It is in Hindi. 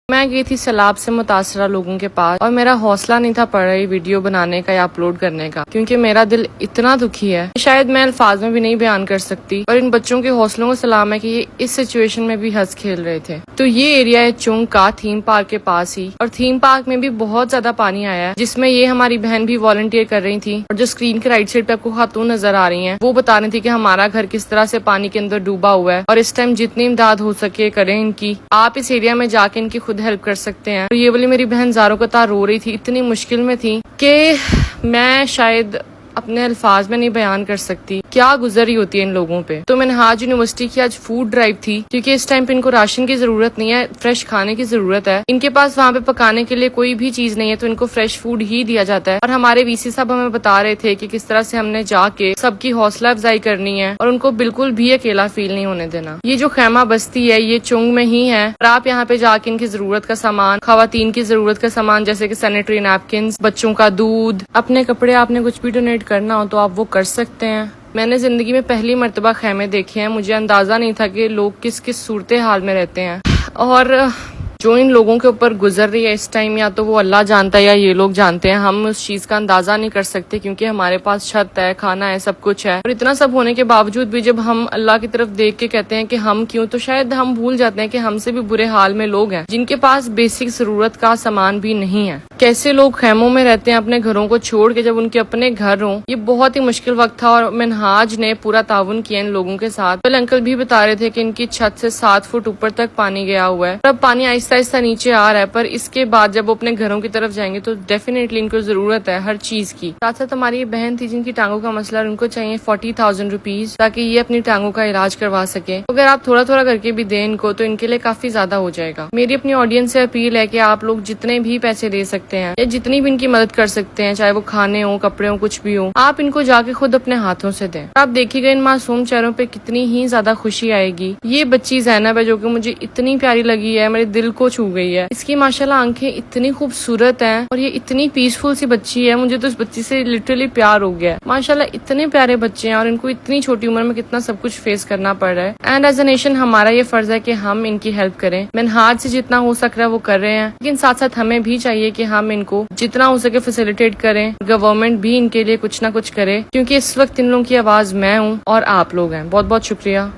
मैं गई थी सैलाब से मुतासरा लोगों के पास और मेरा हौसला नहीं था पड़ रही वीडियो बनाने का या अपलोड करने का, क्योंकि मेरा दिल इतना दुखी है शायद मैं अल्फाज में भी नहीं बयान कर सकती। और इन बच्चों के हौसलों को सलाम है कि ये इस सिचुएशन में भी हंस खेल रहे थे। तो ये एरिया है चुंग का, थीम पार्क के पास ही, और थीम पार्क में भी बहुत ज्यादा पानी आया है, जिसमें ये हमारी बहन भी वॉलंटियर कर रही थी। और जो स्क्रीन के राइट साइड पे आपको खातून नजर आ रही है, वो बता रही थी कि हमारा घर किस तरह से पानी के अंदर डूबा हुआ है और इस टाइम जितनी इमदाद हो सके करें इनकी। आप इस एरिया में जाके इनकी खुद हेल्प कर सकते हैं। तो ये वाली मेरी बहन ज़ारो कतार रो रही थी, इतनी मुश्किल में थी कि मैं शायद अपने अल्फाज में नहीं बयान कर सकती क्या गुजरी होती है इन लोगों पे। तो मिनहाज यूनिवर्सिटी की आज फूड ड्राइव थी, क्योंकि इस टाइम पे इनको राशन की जरूरत नहीं है, फ्रेश खाने की जरूरत है। इनके पास वहाँ पे पकाने के लिए कोई भी चीज नहीं है, तो इनको फ्रेश फूड ही दिया जाता है। और हमारे वीसी साहब हमें बता रहे थे कि किस तरह से हमने जाके सबकी हौसला अफजाई करनी है और उनको बिल्कुल भी अकेला फील नहीं होने देना। ये जो खैमा बस्ती है ये चुंग में ही है, और आप यहाँ पे जाके इनकी जरूरत का सामान, खवातीन की जरूरत का सामान जैसे की सैनिटरी नैपकिन, बच्चों का दूध, अपने कपड़े, आपने कुछ भी डोनेट करना हो तो आप वो कर सकते हैं। मैंने जिंदगी में पहली मर्तबा खैमे देखे हैं, मुझे अंदाजा नहीं था कि लोग किस किस सूरत हाल में रहते हैं। और जो इन लोगों के ऊपर गुजर रही है इस टाइम, या तो वो अल्लाह जानता है या ये लोग जानते हैं। हम उस चीज का अंदाजा नहीं कर सकते, क्योंकि हमारे पास छत है, खाना है, सब कुछ है। और इतना सब होने के बावजूद भी जब हम अल्लाह की तरफ देख के कहते हैं कि हम क्यों, तो शायद हम भूल जाते हैं कि हमसे भी बुरे हाल में लोग हैं जिनके पास बेसिक जरूरत का सामान भी नहीं है। कैसे लोग खैमों में रहते हैं अपने घरों को छोड़ के, जब उनके अपने घर हों। ये बहुत ही मुश्किल वक्त था और मिनहाज ने पूरा ताउन किया इन लोगों के साथ। कल अंकल भी बता रहे थे कि इनकी छत से 7 फुट ऊपर तक पानी गया हुआ है। अब पानी आहिस्ता आहिस्ता नीचे आ रहा है, पर इसके बाद जब वो अपने घरों की तरफ जाएंगे तो डेफिनेटली इनको जरूरत है हर चीज की। साथ साथ हमारी ये बहन थी जिनकी टांगों का मसला, उनको चाहिए 40,000 रुपीज, ताकि ये अपनी टांगों का इलाज करवा सके। अगर आप थोड़ा थोड़ा करके भी दें इनको तो इनके लिए काफी ज्यादा हो जाएगा। मेरी अपनी ऑडियंस से अपील है कि आप लोग जितने भी पैसे दे सकते हैं या जितनी भी इनकी मदद कर सकते हैं, चाहे वो खाने हो, कपड़े हो, कुछ भी हो, आप इनको जाके खुद अपने हाथों से दें। आप देखिएगा इन मासूम चेहरों पे कितनी ही ज्यादा खुशी आएगी। ये बच्ची ज़ैनब है जो कि मुझे इतनी प्यारी लगी है, मेरे दिल को छू गई है। इसकी माशाल्लाह आंखें इतनी खूबसूरत हैं और ये इतनी पीसफुल सी बच्ची है, मुझे तो इस बच्ची से लिटरली प्यार हो गया है। माशाल्लाह इतने प्यारे बच्चे हैं और इनको इतनी छोटी उम्र में कितना सब कुछ फेस करना पड़ रहा है। एंड एज अ नेशन हमारा ये फर्ज है कि हम इनकी हेल्प करें। मिनहाज से जितना हो सक रहा है वो कर रहे हैं, लेकिन साथ साथ हमें भी चाहिए कि हम इनको जितना हो सके फैसिलिटेट करें। गवर्नमेंट भी इनके लिए कुछ ना कुछ करे, क्योंकि इस वक्त इन लोगों की आवाज मैं हूँ और आप लोग हैं। बहुत बहुत शुक्रिया।